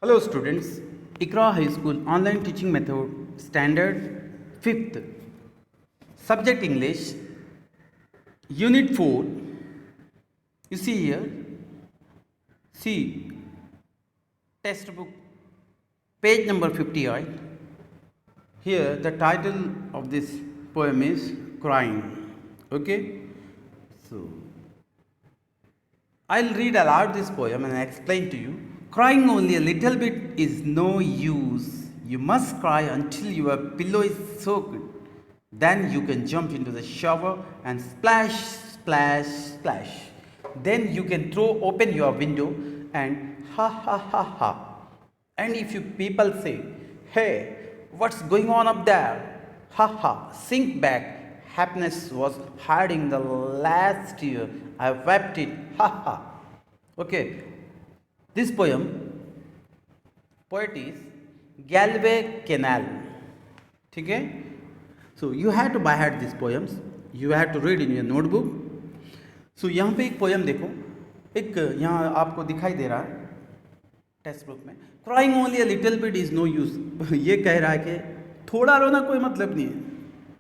Hello students, Ikra High School online teaching method standard 5th subject English unit 4. You see here, see textbook page number 58. Here the title of this poem is Crying. Okay, so I'll read aloud this poem and explain to you. Crying only a little bit is no use. You must cry until your pillow is soaked. Then you can jump into the shower and splash, splash, splash. Then you can throw open your window and ha ha ha ha. And if you people say, hey, what's going on up there? Ha ha, sink back. Happiness was hiding the last year. I wept it. Ha ha. Okay. This poem, poet is Galway Canal. ठीक है? So you have to by heart these poems. You have to read in your notebook. So यहाँ पे एक poem देखो, एक यहाँ आपको दिखाई दे रहा है टेक्स्ट बुक में. Crying only a little bit is no use. ये कह रहा है कि थोड़ा रोना कोई मतलब नहीं है.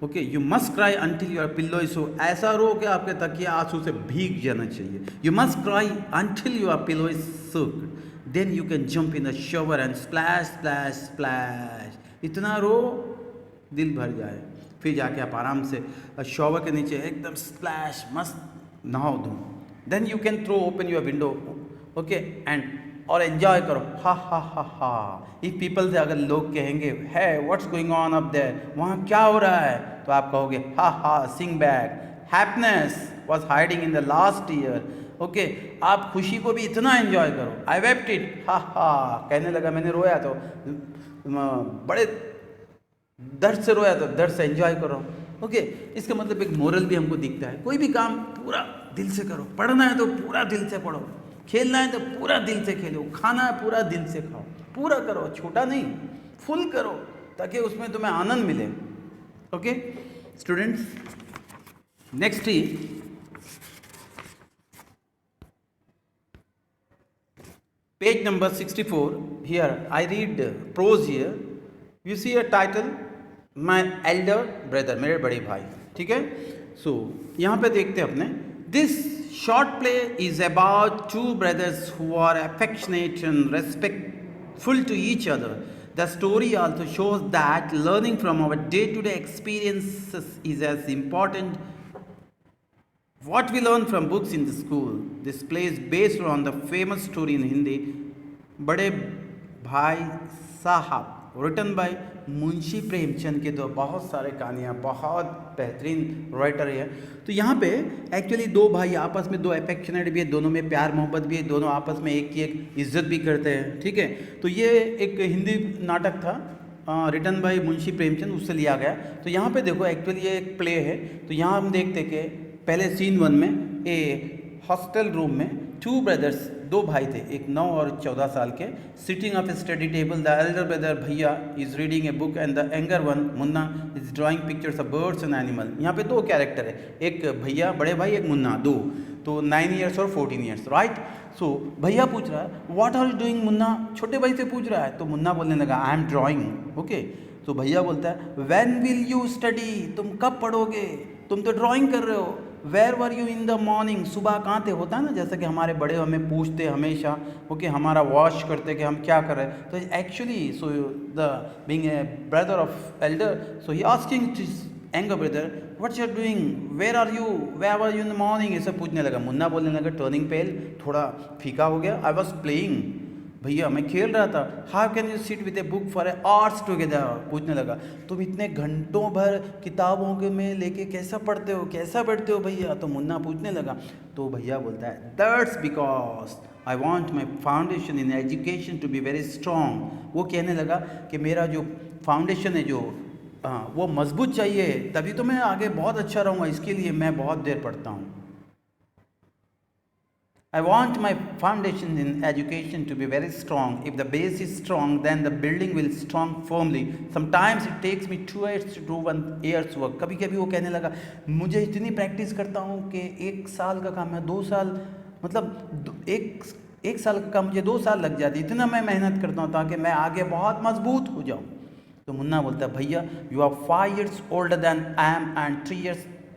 Okay, you must cry until your pillow is so, ऐसा रो कि आपके तकिया आंसू से भीग जाना चाहिए. You must cry until your pillow is soaked, then you can jump in the shower and splash splash splash. इतना रो दिल भर जाए, फिर जाके आप आराम से शॉवर के नीचे एकदम स्प्लैश मस्त नहाओ धो. Then you can throw open your window. Okay, and और एंजॉय करो. हा हा हा हा. इफ पीपल से अगर लोग कहेंगे है what's going on up there, वहाँ क्या हो रहा है, तो आप कहोगे हा हा, sing back. Happiness was hiding in the last year. Okay, आप खुशी को भी इतना एंजॉय करो. I wept it. हा हा, कहने लगा मैंने रोया तो बड़े दर्द से रोया, तो दर्द से एंजॉय करो. ओके, इसका मतलब एक मोरल भी हमको दिखता है. कोई भी काम पूरा दिल से करो. पढ़ना है तो पूरा दिल से पढ़ो, खेलना है तो पूरा दिल से खेलो, खाना है पूरा दिल से खाओ. पूरा करो, छोटा नहीं, फुल करो, ताकि उसमें तुम्हें आनंद मिले. Okay students, next is page number 64. Here I read prose. Here you see a title, my elder brother, मेरे बड़े भाई. ठीक है, सो यहाँ पे देखते हैं अपने. This short play is about two brothers who are affectionate and respectful to each other. The story also shows that learning from our day-to-day experiences is as important what we learn from books in the school. This play is based on the famous story in Hindi, Bade Bhai Sahab, written by Munshi Premchand के. दो बहुत सारे कहानियाँ, बहुत बेहतरीन writer है. तो यहाँ पे एक्चुअली दो भाई आपस में, दो अफेक्शनेट भी है, दोनों में प्यार मोहब्बत भी है, दोनों आपस में एक की एक इज्जत भी करते हैं. ठीक है, तो ये एक हिंदी नाटक था रिटन बाय मुंशी प्रेमचंद, उससे लिया गया. तो यहाँ पे देखो एक्चुअली ये एक प्ले है. तो यहाँ हम देखते कि पहले सीन 1 में ए हॉस्टल रूम में टू ब्रदर्स, दो भाई थे, एक 9 और 14 साल के, sitting of a study table. The elder brother भैया is reading a book and the younger one Munna is drawing pictures of birds and animal. यहाँ पे दो कैरेक्टर है, एक भैया बड़े भाई, एक मुन्ना, दो. तो 9 ईयर्स और 14 ईयर्स, राइट. सो भैया पूछ रहा है what are you doing, Munna छोटे भाई से पूछ रहा है. तो मुन्ना बोलने लगा आई एम ड्राइंग. ओके, तो भैया बोलता है व्हेन विल यू स्टडी, तुम कब पढ़ोगे, तुम तो ड्राइंग कर रहे हो. Where were you in the morning, सुबह कहाँ थे. होता है ना, जैसा कि हमारे बड़े हमें पूछते हमेशा. ओके, हमारा वॉश करते कि हम क्या कर रहे हैं. तो actually so the being a brother of elder, so he asking his younger brother what you are doing, where are you, where are you in the morning, ये सब पूछने लगा. मुन्ना बोलने लगा टर्निंग पेल, थोड़ा फीका हो गया. आई वॉज प्लेइंग, भैया मैं खेल रहा था. How can you sit with a book for a hours together, पूछने लगा तुम इतने घंटों भर किताबों के में लेके कैसा पढ़ते हो, कैसा बैठते हो भैया. तो मुन्ना पूछने लगा. तो भैया बोलता है that's because I want my foundation in education to be very strong. वो कहने लगा कि मेरा जो फाउंडेशन है, जो वो मजबूत चाहिए, तभी तो मैं आगे बहुत अच्छा रहूँगा, इसके लिए मैं बहुत देर पढ़ता हूँ. I want my foundation in education to be very strong. If the base is strong, then the building will strong firmly. Sometimes it takes me 2 years to do 1 year's work. कभी कभी वो कहने लगा मुझे इतनी प्रैक्टिस करता हूँ कि 1 साल का काम है, 2 साल, मतलब एक 1 साल का काम मुझे 2 साल लग जाती, इतना मैं मेहनत करता हूँ ताकि मैं आगे बहुत मजबूत हो जाऊँ। तो मुन्ना बोलता है भैया you are 5 years older than I am and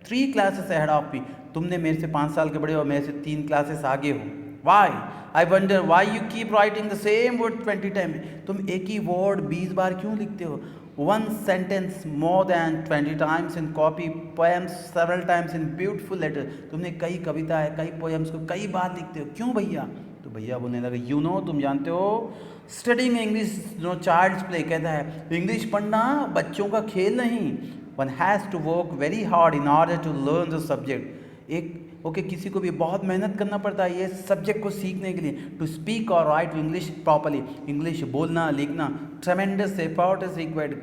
3 classes ahead of me। तुमने मेरे से 5 साल के बड़े हो, मेरे से 3 क्लासेस आगे हो। Why I wonder why you keep writing the same word 20 time. तुम एक ही वर्ड 20 बार क्यों लिखते हो? 1 sentence more than 20 times in copy poems several times in beautiful letter। तुमने कई कविताएं कई पोएम्स को कई बार लिखते हो, क्यों भैया? तो भैया बोलने लगा यू नो, तुम जानते हो studying English no child's play. कहता है इंग्लिश पढ़ना बच्चों का खेल नहीं। One has to work very hard in order to learn the subject. किसी को भी बहुत मेहनत करना पड़ता है ये सब्जेक्ट को सीखने के लिए। टू स्पीक और राइट इंग्लिश प्रॉपरली, इंग्लिश बोलना लिखना ट्रेमेंडस एफर्ट इज रिक्वायर्ड।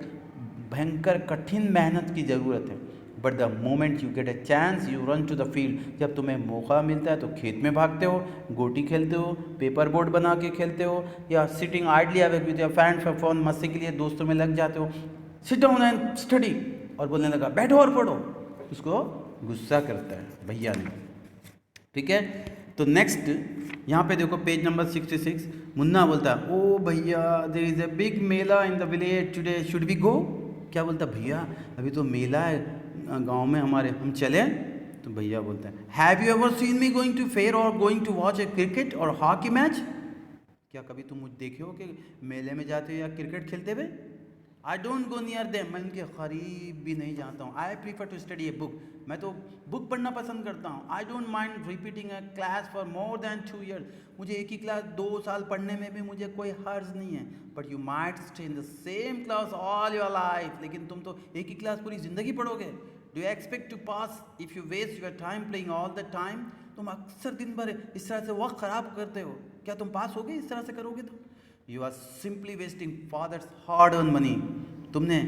भयंकर कठिन मेहनत की ज़रूरत है। But the moment you get a chance you run to the field. जब तुम्हें मौका मिलता है तो खेत में भागते हो, गोटी खेलते हो, पेपर बोर्ड बना के खेलते हो, या sitting idly away with your friends for fun, मस्ती के लिए दोस्तों में लग जाते हो। सिट डाउन एंड स्टडी, और बोलने लगा बैठो और पढ़ो। उसको गुस्सा करता है भैया ने। ठीक है, तो नेक्स्ट यहाँ पे देखो पेज नंबर 66। मुन्ना बोलता है ओ भैया there is a big mela in the village today, should we go. क्या बोलता भैया अभी तो मेला है गांव में हमारे, हम चलें? तो भैया बोलता है have you ever seen me going to fair और going to watch a cricket और हॉकी मैच। क्या कभी तुम मुझे देखे हो कि मेले में जाते हो या क्रिकेट खेलते हुए? I don't go near them, मैं उनके करीब भी नहीं जाता हूँ। I prefer to study a book, मैं तो बुक पढ़ना पसंद करता हूँ। I don't mind repeating a class for more than 2 years, मुझे एक ही क्लास 2 साल पढ़ने में भी मुझे कोई हर्ज नहीं है। But you might stay in the same class all your life, लेकिन तुम तो एक ही क्लास पूरी ज़िंदगी पढ़ोगे। Do you expect to pass if you waste your time playing all the time. तुम अक्सर दिन भर इस तरह से वक्त ख़राब करते हो, क्या तुम पास होगे इस तरह से करोगे? तो you are simply wasting father's hard earn money. तुमने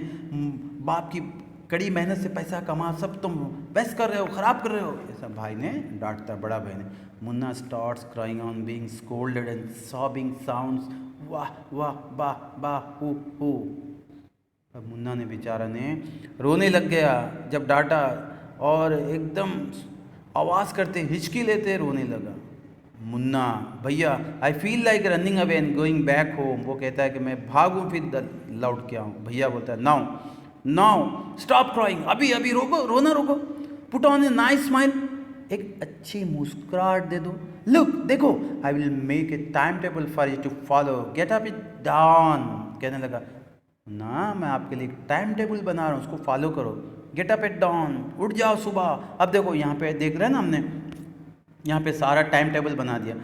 बाप की कड़ी मेहनत से पैसा कमा सब तुम वेस्ट कर रहे हो, ख़राब कर रहे हो। ऐसा भाई ने डांटता, बड़ा भाई ने। Munna starts crying on being scolded and sobbing sounds वाह वाह वाह वाह हु। अब मुन्ना ने बेचारा ने रोने लग गया जब डांटा, और एकदम आवाज़ करते हिचकी लेते रोने लगा। मुन्ना भैया I feel like running away and going back home. वो कहता है कि मैं भागूं फिर लौट के आऊँ। भैया बोलता है नाउ स्टॉप क्राइंग, अभी अभी रोको, रोना रोको। Put on a nice smile, एक अच्छी मुस्कुराहट दे दो। लुक देखो I will make a time table for you to follow, get up it down. कहने लगा ना मैं आपके लिए टाइम टेबल बना रहा हूँ, उसको फॉलो करो। गेट अप एट डाउन, उठ जाओ सुबह। अब देखो यहाँ पे देख रहे हैं ना, हमने यहाँ पे सारा टाइम टेबल बना दिया।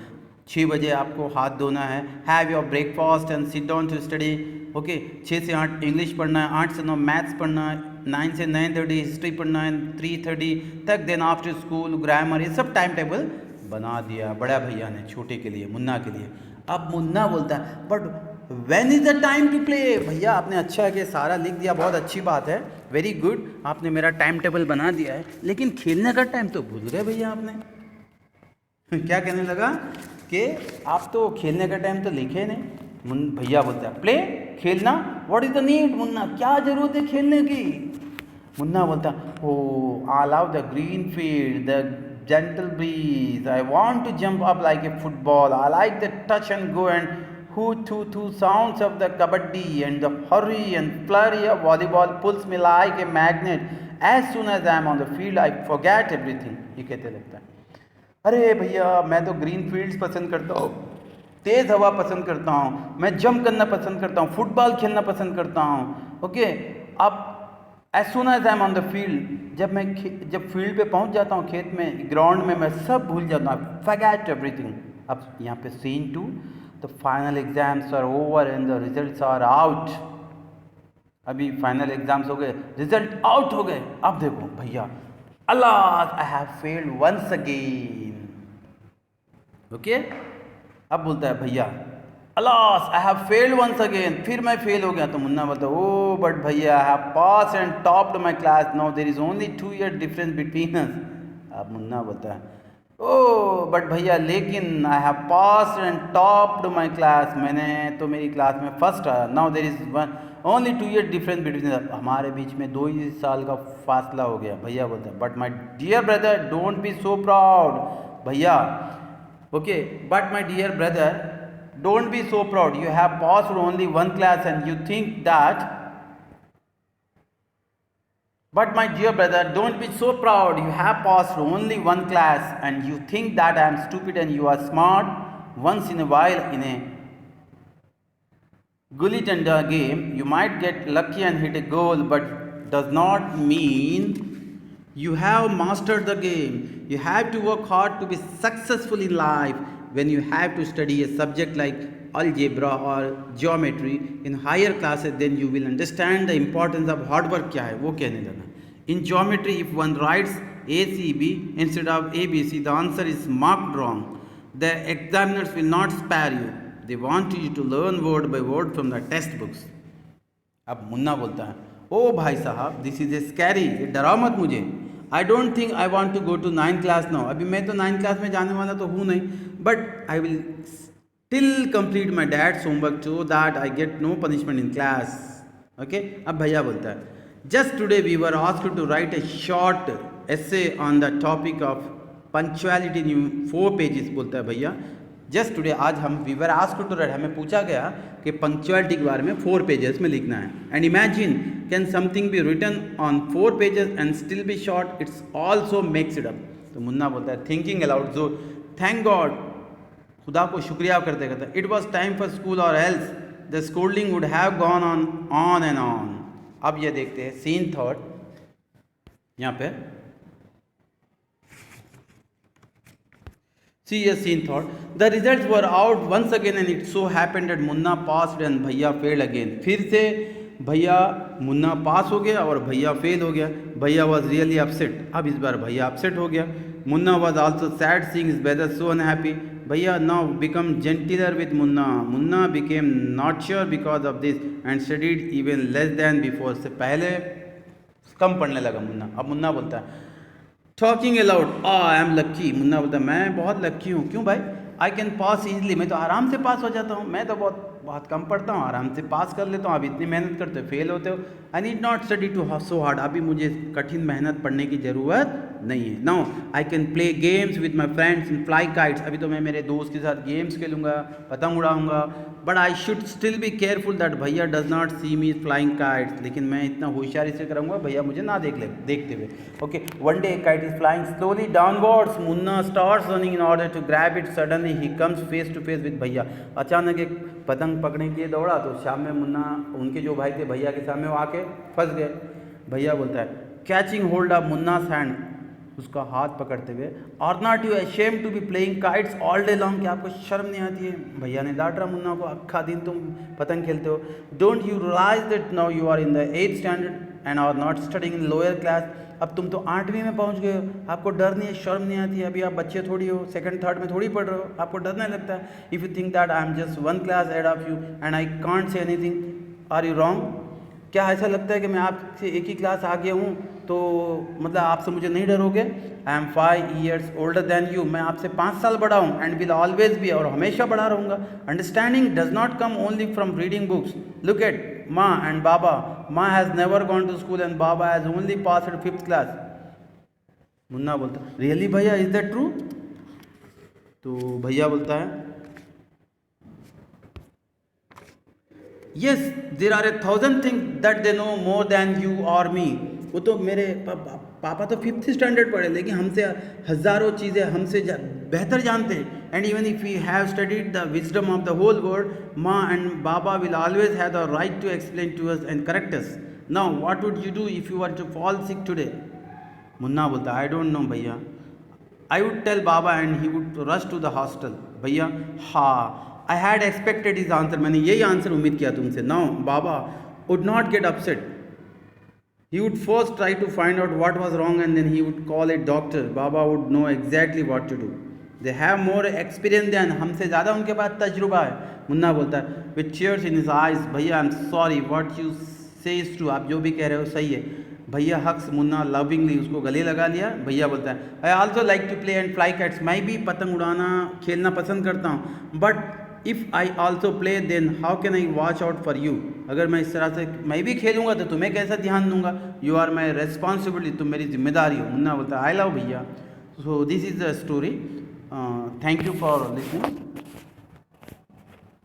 6 बजे आपको हाथ धोना है, have your breakfast and sit down to study. Okay, 6 से 8 इंग्लिश पढ़ना है, 8 से 9 मैथ्स पढ़ना है, 9 से 9:30 हिस्ट्री पढ़ना है, 3:30 तक, देन आफ्टर स्कूल ग्रामर। ये सब टाइम टेबल बना दिया बड़ा भैया ने छोटे के लिए, मुन्ना के लिए। अब मुन्ना बोलता है but when is the time to play. भैया आपने अच्छा है कि सारा लिख दिया, बहुत अच्छी बात है, वेरी गुड, आपने मेरा टाइम टेबल बना दिया है, लेकिन खेलने का टाइम तो भूल गए भैया आपने। क्या कहने लगा कि आप तो खेलने का टाइम तो लिखे नहीं। भैया बोलता है प्ले, खेलना, what is the need. Munna क्या जरूरत है खेलने की? मुन्ना बोलता oh I love the green field, द gentle breeze, I want to jump up like a football, I like the touch and go and hoo sounds of the kabaddi, and the hurry and flurry of volleyball pulls me like a magnet. As soon as I am on the field I forget everything। ये कहते लगता है अरे भैया मैं तो green fields पसंद करता हूँ, तेज़ हवा पसंद करता हूँ, मैं जंप करना पसंद करता हूँ, फुटबॉल खेलना पसंद करता हूँ। ओके, अब एज सुन as I am on the field, जब फील्ड पे पहुँच जाता हूँ, खेत में, ग्राउंड में, मैं सब भूल जाता हूँ, फॉरगेट एवरीथिंग। अब यहाँ पे scene 2, the final exams are over and the results are out. अभी फाइनल एग्जाम्स हो गए, रिजल्ट आउट हो गए। अब देखो भैया alas I have failed once again. Okay, अब बोलता है भैया alas I have failed once again, फिर मैं फेल हो गया। तो मुन्ना बोलता है ओ बट भैया I have pass and topped my class, now there is only 2 year difference between us. अब मुन्ना बोलता है ओ बट भैया लेकिन I have pass and topped my class, मैंने तो मेरी क्लास में फर्स्ट आया। Now there is only 2 year difference between us, हमारे बीच में 2 ही साल का फासला हो गया। भैया बोलता है but my dear brother don't be so proud. भैया Okay, but my dear brother, don't be so proud. You have passed only one class and you think that. But my dear brother, don't be so proud. You have passed only one class and you think that I am stupid and you are smart. Once in a while in a gully tender game, you might get lucky and hit a goal, but does not mean you have mastered the game. You have to work hard to be successful in life. When you have to study a subject like algebra or geometry in higher classes, then you will understand the importance of hard work क्या है वो कहने लगा. In geometry, if one writes ACB instead of ABC, the answer is marked wrong. The examiners will not spare you. They want you to learn word by word from the text books. अब मुन्ना बोलता है, ओ भाई साहब, this is a scary, डराओ मत मुझे. I don't think I want to go to 9th class now. अभी मैं तो 9th क्लास में जाने वाला तो हूँ नहीं, but I will still complete my dad's homework so that I get no punishment in class. Okay, अब भैया बोलता है, just today we were asked to write a short essay on the topic of punctuality in 4 pages. बोलता है भैया, just today आज हम we were asked to write, हमें पूछा गया कि पंक्चुअलिटी के बारे में 4 पेजेस में लिखना है. And imagine, can something be written on 4 pages and still be short? It's also makes it up. तो मुन्ना बोलता है, थिंकिंग अलाउड, जो थैंक गॉड, खुदा को शुक्रिया करते करते, it was time for school or else the schooling would have gone on and on. अब ये देखते हैं सीन थर्ड. यहाँ पे see a scene thought. The results were out once again and it so happened that Munna passed and भैया failed again. फिर से भैया मुन्ना पास हो गया और भैया फेल हो गया. भैया was really upset. अब इस बार भैया अपसेट हो गया. Munna was also sad seeing his brother so unhappy. भैया now become gentler with Munna. Munna became not sure because of this and studied even less than before. से पहले कम पढ़ने लगा मुन्ना. अब मुन्ना बोलता है, टॉकिंग अलाउड, आई एम लक्की. मुन्ना बोलता है, मैं बहुत लक्की हूँ. क्यों भाई? आई कैन पास ईजिली, मैं तो आराम से पास हो जाता हूँ. मैं तो बहुत कम पढ़ता हूँ, आराम से पास कर लेता हूँ. आप इतनी मेहनत करते हो, फेल होते हो. I need not study too so hard. अभी मुझे कठिन मेहनत पढ़ने की ज़रूरत नहीं है. Now I can play games with my friends in fly kites. अभी तो मैं मेरे दोस्त के साथ गेम्स खेलूँगा, पतंग उड़ाऊँगा. But I should still be careful that भैया does not see me flying kites. लेकिन मैं इतना होशियारी से करूँगा भैया मुझे ना देखते हुए. Okay, one day kite is flying slowly downwards. Munna starts running in order to grab it. Suddenly he comes face to face with भैया. अचानक एक पतंग पकड़ने के लिए दौड़ा तो शाम में मुन्ना उनके जो भाई थे भैया के सामने वो आके फंस गए. भैया बोलता है, catching hold of Munna's hand, उसका हाथ पकड़ते हुए, are not you ashamed to be playing kites all day long, क्या आपको शर्म नहीं आती है? भैया ने डांट रहा मुन्ना को, अक्खा दिन तुम पतंग खेलते हो. Don't you realise that now you are in the 8th standard and are not studying in lower class. अब तुम तो 8वीं में पहुंच गए हो, आपको डर नहीं है, शर्म नहीं आती है? अभी आप बच्चे थोड़ी हो, 2nd 3rd में थोड़ी पढ़ रहे हो, आपको डर नहीं लगता है? If you think that I am just 1 class ahead of you and I can't say anything, are you wrong? क्या ऐसा लगता है कि मैं आपसे एक ही क्लास आगे हूँ तो मतलब आपसे मुझे नहीं डरोगे? I am 5 years older than you, मैं आपसे 5 साल बड़ा हूँ. एंड विल ऑलवेज बी, और हमेशा बड़ा रहूँगा. Understanding does not come only from reading books. Look at maa and baba. Maa has never gone to school and baba has only passed 5th class. Munna बोलता, रियली भैया, इज दैट ट्रू? तो भैया बोलता है, yes, there are 1,000 things that they know more than you or me. वो तो मेरे पापा तो 5th स्टैंडर्ड पढ़े, लेकिन हमसे हज़ारों चीज़ें हमसे बेहतर जानते हैं. And even if we have studied the wisdom of the whole world, माँ एंड बाबा will always have the right to explain to us and correct us. Now what would you do if you were to fall sick today? Munna बोलता, I don't know भैया. I would tell बाबा and he would rush to the hostel. भैया, हाँ, I had expected his answer. मैंने यही answer उम्मीद किया तुमसे. Now Baba would not get upset. He would first try to find out what was wrong and then he would call a doctor. Baba would know exactly what to do. They have more experience than, हमसे ज़्यादा उनके पास तजुर्बा है. मुन्ना बोलता है with tears in his eyes, भैया I'm sorry, what you say is true. आप जो भी कह रहे हो सही है. भैया हक्स. मुन्ना लविंगली उसको गले लगा लिया. भैया बोलता है, I also like to play and fly kites. मैं भी पतंग उड़ाना खेलना पसंद करता हूँ. But if I also play then how can I watch out for you. अगर मैं इस तरह से मैं भी खेलूँगा तो तुम्हें कैसा ध्यान दूंगा? यू आर माई रेस्पॉन्सिबिलिटी, तुम मेरी जिम्मेदारी हो. मुन्ना बोलता है, आई लव भैया. So this is the story. Thank you for listening.